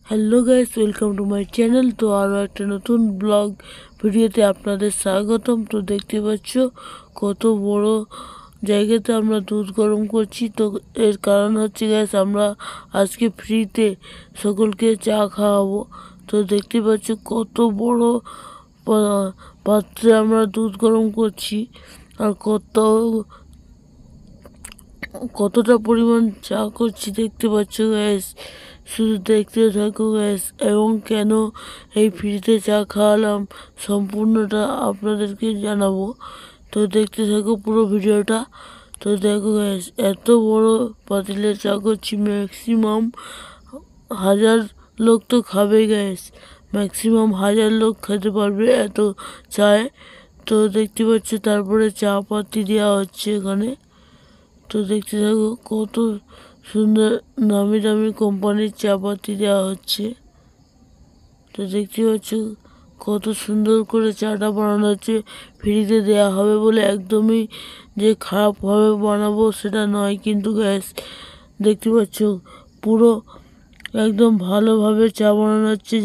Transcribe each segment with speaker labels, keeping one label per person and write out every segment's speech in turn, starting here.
Speaker 1: Hello guys, welcome to my channel. তো আরও একটা নতুন ব্লগ ভিডিওতে আপনাদের স্বাগতম। তো দেখতে পাচ্ছ কত বড় জায়গাতে আমরা দুধ গরম করছি। তো এর কারণ হচ্ছে গাইস, আমরা আজকে ফ্রিতে সকলকে চা খাওয়াবো। তো দেখতে পাচ্ছ কত বড় পাত্রে আমরা দুধ গরম করছি, আর কতটা পরিমাণ চা করছি দেখতে পাচ্ছ গ্যাস। শুধু দেখতে থাকো গ্যাস, এবং কেন এই ফ্রিতে চা খাওয়ালাম সম্পূর্ণটা আপনাদেরকে জানাবো। তো দেখতে থাকো পুরো ভিডিওটা। তো দেখো গ্যাস, এত বড় পাতিলে চা করছি, ম্যাক্সিমাম 1000 লোক তো খাবে গ্যাস, ম্যাক্সিমাম 1000 লোক খেতে পারবে এত চায়। তো দেখতে পাচ্ছ তারপরে চা পাতি দেওয়া হচ্ছে এখানে। তো দেখতে থাকো কত সুন্দর নামি দামি কোম্পানির চা পাতি দেওয়া হচ্ছে। তো দেখতে পাচ্ছ কত সুন্দর করে চাটা বানানো হচ্ছে। ফ্রিতে দেওয়া হবে বলে একদমই যে খারাপভাবে বানাবো সেটা নয়, কিন্তু গ্যাস দেখতে পাচ্ছ পুরো একদম ভালোভাবে চা বানানো হচ্ছে।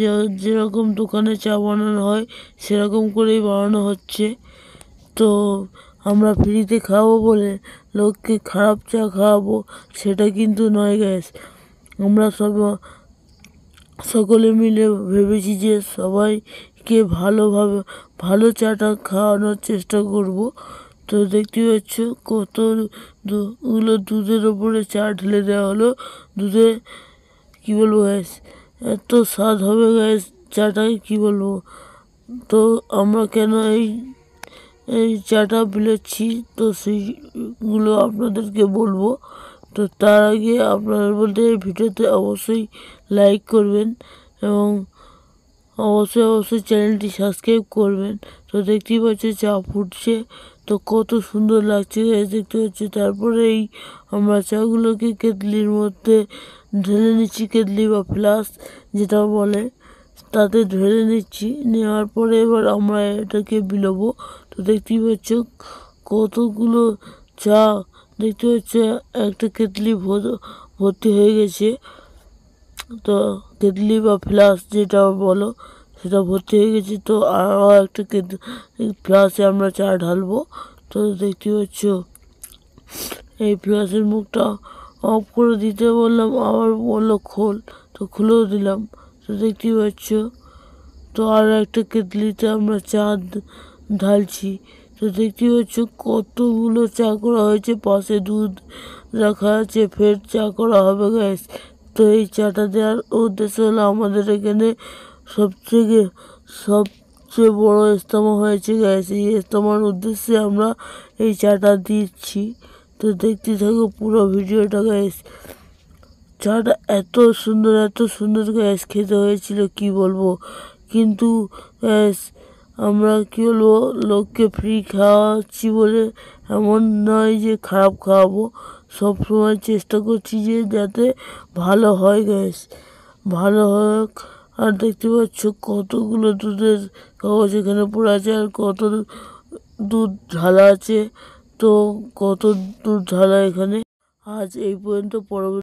Speaker 1: যেরকম দোকানে চা বানানো হয় সেরকম করেই বানানো হচ্ছে। তো আমরা ফ্রিতে খাবো বলে লোককে খারাপ চা খাওয়াবো সেটা কিন্তু নয় গ্যাস। আমরা সকলে মিলে ভেবেছি যে সবাইকে ভালো চাটা খাওয়ানোর চেষ্টা করব। তো দেখতে পাচ্ছ কতগুলো দুধের ওপরে চা ঢেলে দেওয়া হলো। দুধে কী বলবো গ্যাস, এত স্বাদ হবে গ্যাস চাটাই কী বলবো। তো আমরা কেন এই চাটা বিলোচ্ছি, তো সেইগুলো আপনাদেরকে বলবো। তো তার আগে আপনাদের বলতে এই ভিডিওতে অবশ্যই লাইক করবেন এবং অবশ্যই চ্যানেলটি সাবস্ক্রাইব করবেন। তো দেখতেই পাচ্ছি চা ফুটছে, তো কত সুন্দর লাগছে দেখতে পাচ্ছি। তারপরে আমরা চাগুলোকে কেটলির মধ্যে ঢেলে নিচ্ছি, কেটলি বা ফ্লাস্ক যেটা বলে, তাতে ঢেলে নিচ্ছি। নেওয়ার পরে এবার আমরা এটাকে বিলাবো। তো দেখতেই পাচ্ছ কতগুলো চা, দেখতে পাচ্ছ একটা কেটলি ভর্তি হয়ে গেছে। তো কেটলি বা ফ্লাস্ক যেটা বলো সেটা ভর্তি হয়ে গেছে। তো আরও একটা ফ্লাস্কে আমরা চা ঢালবো। তো দেখতে পাচ্ছ এই ফ্লাস্কের মুখটা অফ করে দিতে বললাম, আবার বললো খোল, তো খুলেও দিলাম। তো দেখতেই পাচ্ছ, তো আর একটা কেটলিতে আমরা চা ঢালছি। তো দেখতে পাচ্ছ কতগুলো চা করা হয়েছে, পাশে দুধ রাখা আছে, ফের চা করা হবে গ্যাস। তো এই চাটা দেওয়ার উদ্দেশ্য হলো আমাদের এখানে সবচেয়ে বড় ইজতেমা হয়েছে গ্যাস। এই ইজতেমার উদ্দেশ্যে আমরা এই চাটা দিচ্ছি। তো দেখতে থাকো পুরো ভিডিওটা গ্যাস। চাটা এত সুন্দর গ্যাস, খেতে হয়েছিল কি বলবো। কিন্তু গ্যাস আমরা কি বলবো, লোককে ফ্রি খাওয়াচ্ছি বলে এমন নয় যে খারাপ খাওয়াবো। সবসময় চেষ্টা করছি যে যাতে ভালো হয় গ্যাস, ভালো হোক। আর দেখতে পাচ্ছ কতগুলো দুধের কাগজ এখানে পড়ে আছে, আর কত দুধ ঢালা আছে। তো কত দুধ ঢালা এখানে। আজ এই পর্যন্ত, পরবর্তী